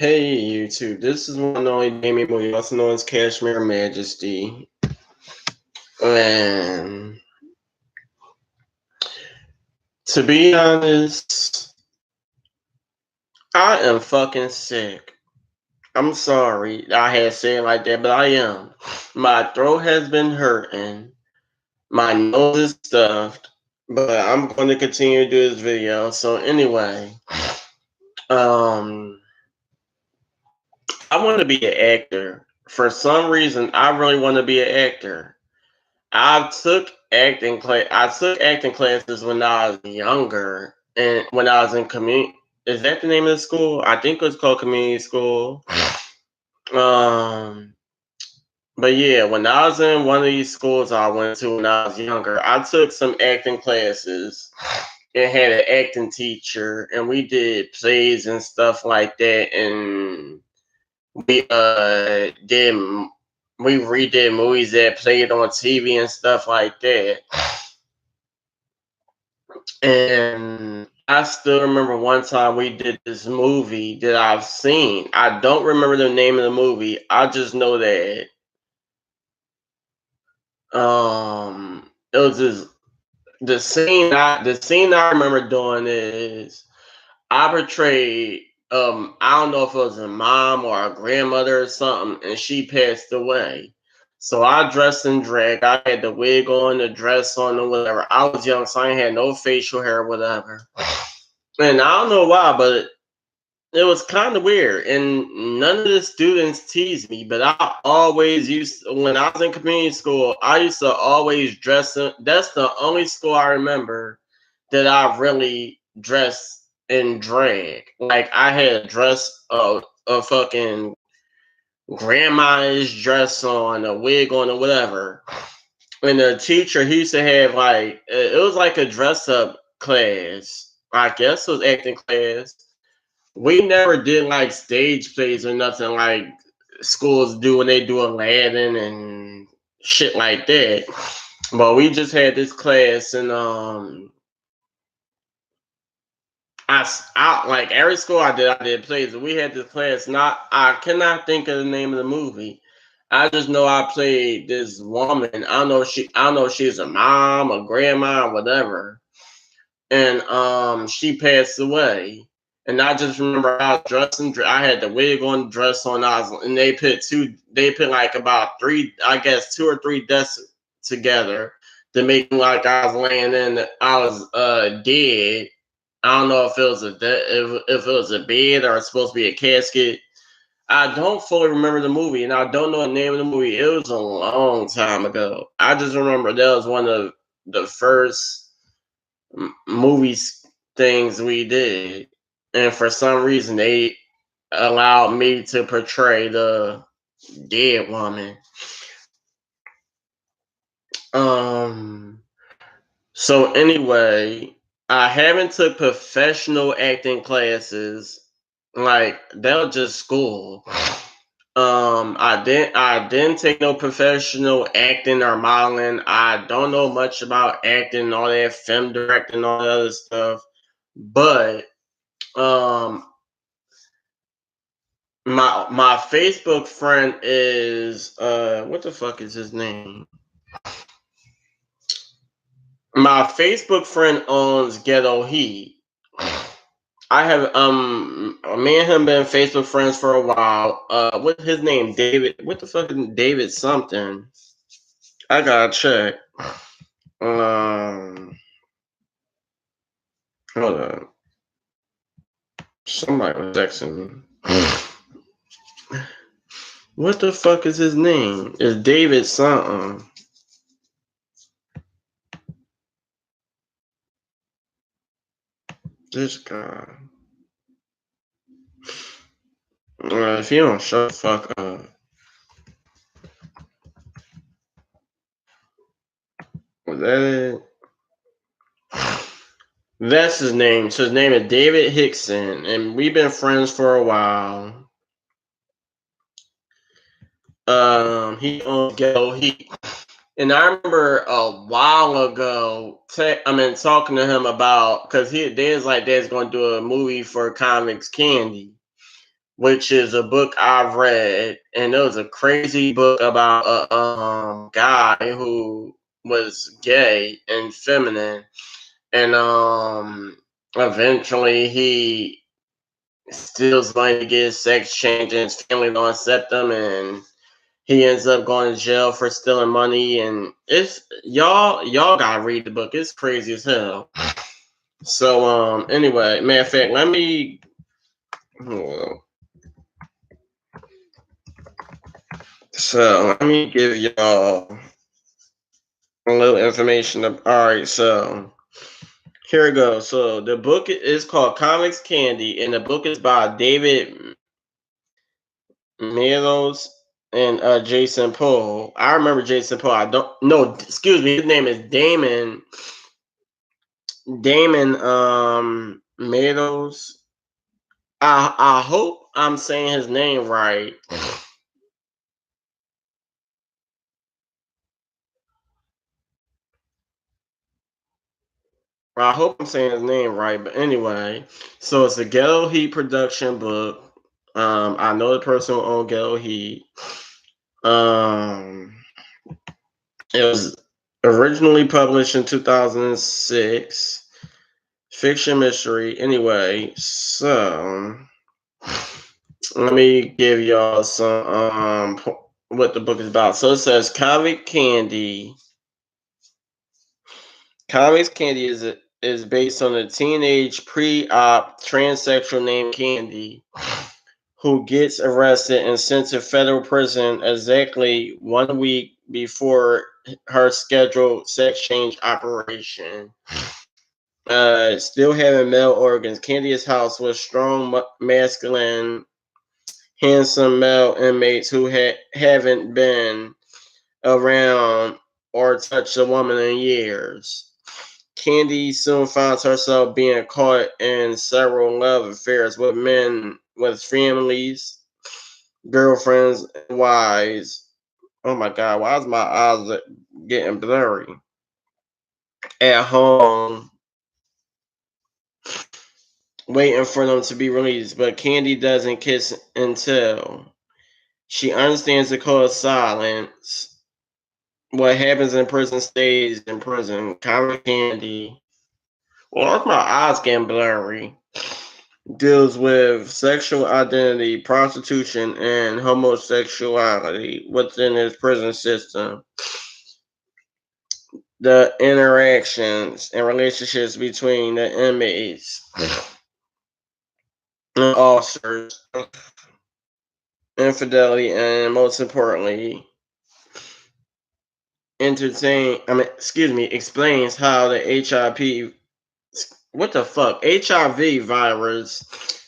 Hey YouTube, this is one and only Damien Moody, also known as Cashmere Majesty. And to be honest, I am fucking sick. I'm sorry I had to say it like that, but I am. My throat has been hurting. My nose is stuffed. But I'm going to continue to do this video. So anyway, I want to be an actor. For some reason, I really want to be an actor. I took acting classes when I was younger, and when I was in community. Is that the name of the school? I think it was called community school. Um, but yeah, when I was in one of these schools I went to when I was younger, I took some acting classes and had an acting teacher, and we did plays and stuff like that, and we did we redid movies that played on TV and stuff like that. And I still remember one time we did this movie that I've seen. I don't remember the name of the movie. I just know that it was this the scene I remember doing is I portrayed I don't know if it was a mom or a grandmother or something, and she passed away. So I dressed in drag. I had the wig on, the dress on, or whatever. I was young, so I ain't had no facial hair or whatever. And I don't know why, but it was kind of weird. And none of the students teased me, but I always when I was in community school, I used to always dress in. That's the only school I remember that I really dressed in drag. Like I had a dress, a fucking grandma's dress on, a wig on, or whatever. And the teacher, he used to have like, it was like a dress up class. I guess it was acting class. We never did like stage plays or nothing like schools do when they do Aladdin and shit like that. But we just had this class, and I like every school I did plays. But we had this class. Not I cannot think of the name of the movie. I just know I played this woman. I don't know if she's a mom, a grandma, whatever. And she passed away. And I just remember I was dressing. I had the wig on, dress on. And they put like about three, I guess, two or three desks together to make me like I was laying in. I was dead. I don't know if it was if it was a bed or it's supposed to be a casket. I don't fully remember the movie, and I don't know the name of the movie. It was a long time ago. I just remember that was one of the first movies things we did, and for some reason they allowed me to portray the dead woman. Um. So anyway, I haven't took professional acting classes. Like that was just school. I didn't take no professional acting or modeling. I don't know much about acting, all that film directing, all that other stuff. But um my Facebook friend is what the fuck is his name? My Facebook friend owns Ghetto Heat. I have me and him been Facebook friends for a while. What's his name? David. What the fuck is David something? I gotta check. Um, hold on. Somebody was texting me. What the fuck is his name? It's David something. This guy. If you don't shut the fuck up. Was that it? That's his name. So his name is David Hickson, and we've been friends for a while. He owns Ghetto Heat. And I remember a while ago, talking to him about because there's going to do a movie for Comics Candy, which is a book I've read, and it was a crazy book about a guy who was gay and feminine, and eventually he steals money to get his sex change, and his family don't accept him, and he ends up going to jail for stealing money. And it's y'all gotta read the book. It's crazy as hell. So anyway, matter of fact, let me. So let me give y'all a little information. All right, so here we go. So the book is called Comics Candy, and the book is by David Meadows and Jason Poole. I remember Jason Poole. I don't no, excuse me. His name is Damon. Damon Meadows. I hope I'm saying his name right. I hope I'm saying his name right. But anyway, so it's a Ghetto Heat production book. I know the person who owned Ghetto Heat. Um, it was originally published in 2006. Fiction mystery. Anyway, so let me give y'all some what the book is about. So it says Convict Candy. Comics Candy is based on a teenage pre-op transsexual named Candy who gets arrested and sent to federal prison exactly 1 week before her scheduled sex change operation. Still having male organs, Candy is housed with strong, masculine, handsome male inmates who haven't been around or touched a woman in years. Candy soon finds herself being caught in several love affairs with men with families, girlfriends, and wives. Oh my god, why is my eyes getting blurry? At home, waiting for them to be released, but Candy doesn't kiss and tell. She understands the code of silence. What happens in prison stays in prison. Common Candy. Well, that's my eyes getting blurry. Deals with sexual identity, prostitution, and homosexuality within his prison system. The interactions and relationships between the inmates and officers, infidelity, and most importantly, explains how the HIV virus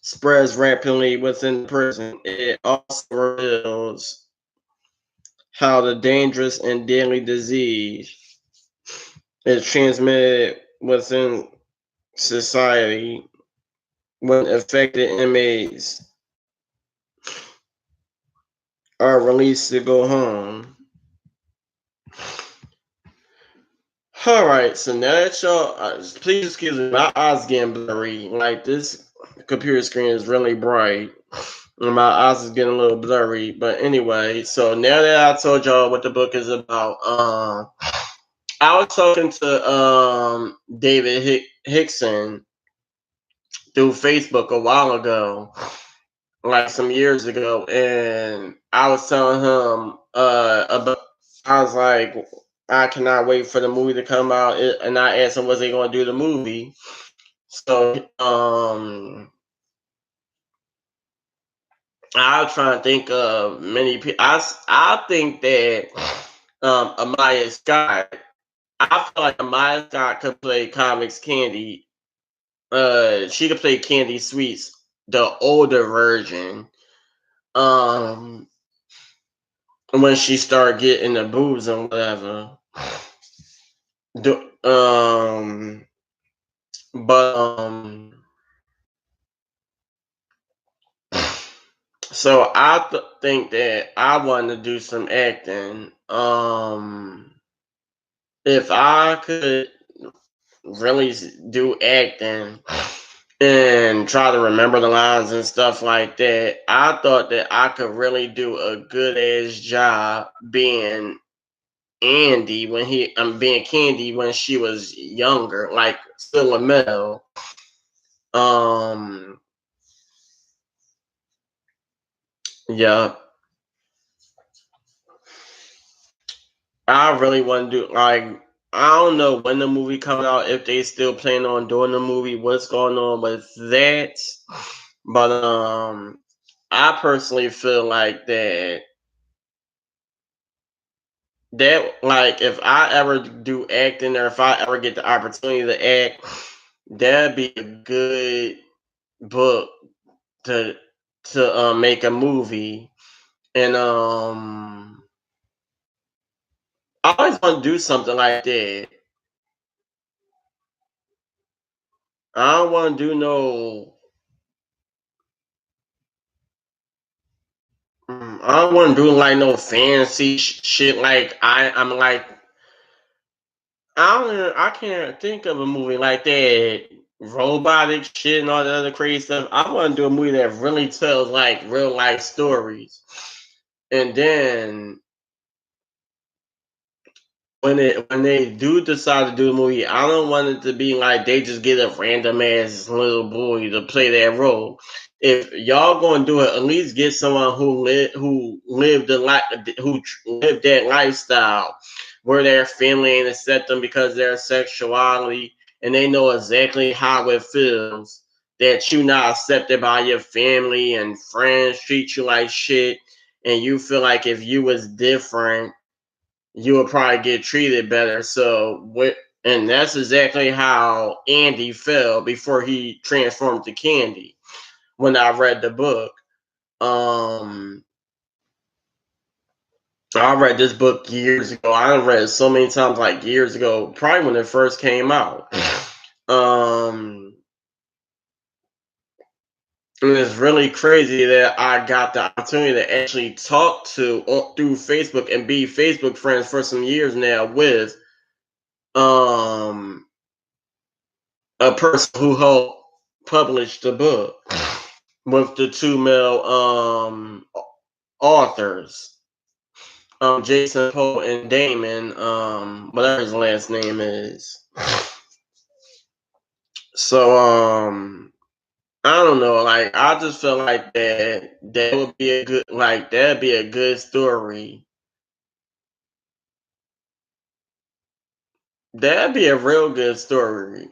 spreads rapidly within the prison. It also reveals how the dangerous and deadly disease is transmitted within society when affected inmates are released to go home. All right, so now that y'all, please excuse me, my eyes getting blurry. Like this computer screen is really bright, and my eyes is getting a little blurry. But anyway, so now that I told y'all what the book is about, I was talking to David Hickson through Facebook a while ago, like some years ago, and I was telling him about. I was like, I cannot wait for the movie to come out, and I asked him, was they going to do the movie? So I was trying to think of many people. I think that Amaya Scott. I feel like Amaya Scott could play Comics Candy. She could play Candy Sweets, the older version. Um, when she started getting the boobs and whatever. Do, but so I think that I want to do some acting. If I could really do acting, and try to remember the lines and stuff like that. I thought that I could really do a good ass job being Andy when being Candy when she was younger, like still a male. Um, yeah, I really want to do like I don't know when the movie coming out, if they still plan on doing the movie, what's going on with that. But I personally feel like that like if I ever do acting or if I ever get the opportunity to act, that'd be a good book to make a movie. And I always want to do something like that. I don't want to do no. I don't want to do like no fancy shit. Like I'm like I can't think of a movie like that. Robotic shit and all that other crazy stuff. I want to do a movie that really tells like real life stories. And then when they do decide to do a movie, I don't want it to be like they just get a random ass little boy to play that role. If y'all gonna do it, at least get someone who lived the life lived that lifestyle where their family ain't accept them because of their sexuality, and they know exactly how it feels that you not accepted by your family and friends treat you like shit, and you feel like if you was different you would probably get treated better. And that's exactly how Andy felt before he transformed to Candy. When I read the book, um, I read this book years ago. I read it so many times, like years ago, probably when it first came out. Um, and it's really crazy that I got the opportunity to actually talk to through Facebook and be Facebook friends for some years now with um a person who helped publish the book with the two male authors, Jason Poe and Damon, whatever his last name is. So I don't know, like I just feel like that would be a good like that'd be a good story. That'd be a real good story.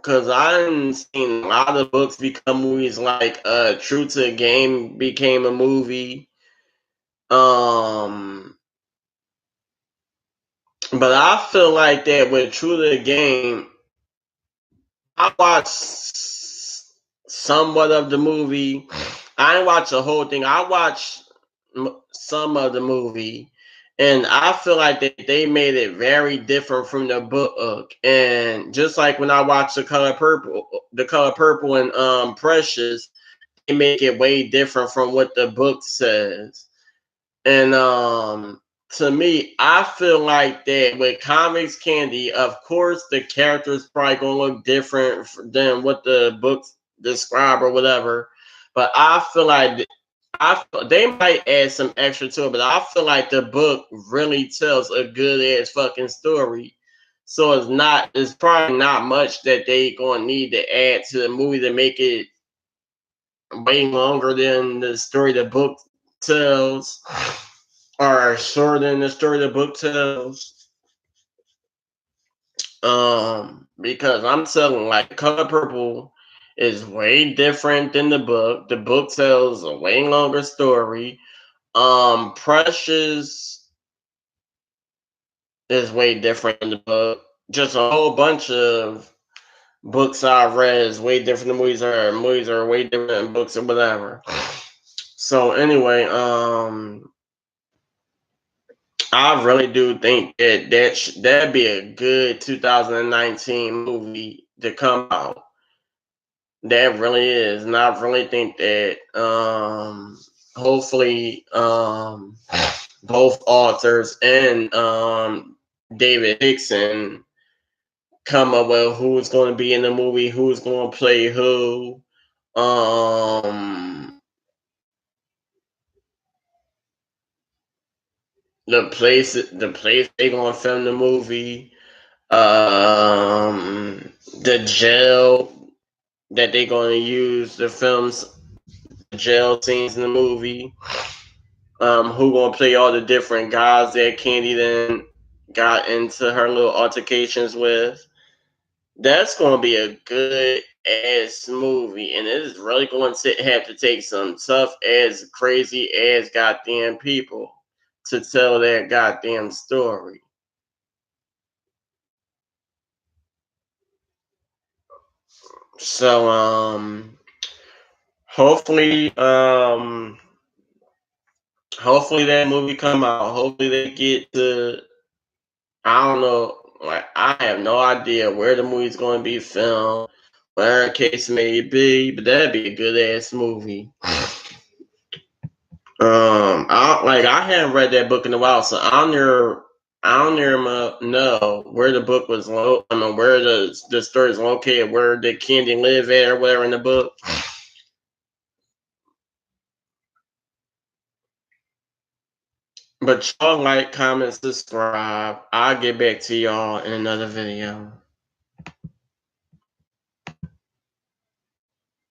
Cause I've seen a lot of books become movies, like True to the Game became a movie. Um, but I feel like that with True to the Game, I watched somewhat of the movie. I didn't watch the whole thing. I watched some of the movie, and I feel like they made it very different from the book. And just like when I watched The Color Purple and Precious, they make it way different from what the book says. And to me, I feel like that with comics candy, of course, the characters probably gonna look different than what the books describe or whatever. But I feel like they might add some extra to it, but I feel like the book really tells a good ass fucking story. So it's probably not much that they gonna need to add to the movie to make it way longer than the story the book tells, or shorter than the story the book tells. Because I'm telling like Color Purple is way different than the book. The book tells a way longer story. Precious is way different than the book. Just a whole bunch of books I've read is way different than movies are. Movies are way different than books or whatever. So anyway, I really do think that'd be a good 2019 movie to come out. That really is, and I really think that hopefully both authors and David Hickson come up with who's going to be in the movie, who's going to play who, um, the place they going to film the movie, the jail that they going to use the films, jail scenes in the movie, who going to play all the different guys that Candy then got into her little altercations with. That's going to be a good ass movie, and it is really going to have to take some tough ass, crazy ass goddamn people to tell that goddamn story. So, hopefully, hopefully that movie come out. Hopefully they get to. I don't know. Like, I have no idea where the movie's going to be filmed, whatever the case may be, but that'd be a good ass movie. I haven't read that book in a while, so I don't near know where the book was. I mean, where the story is located. Where did Candy live at, or whatever in the book. But y'all like, comment, subscribe. I'll get back to y'all in another video.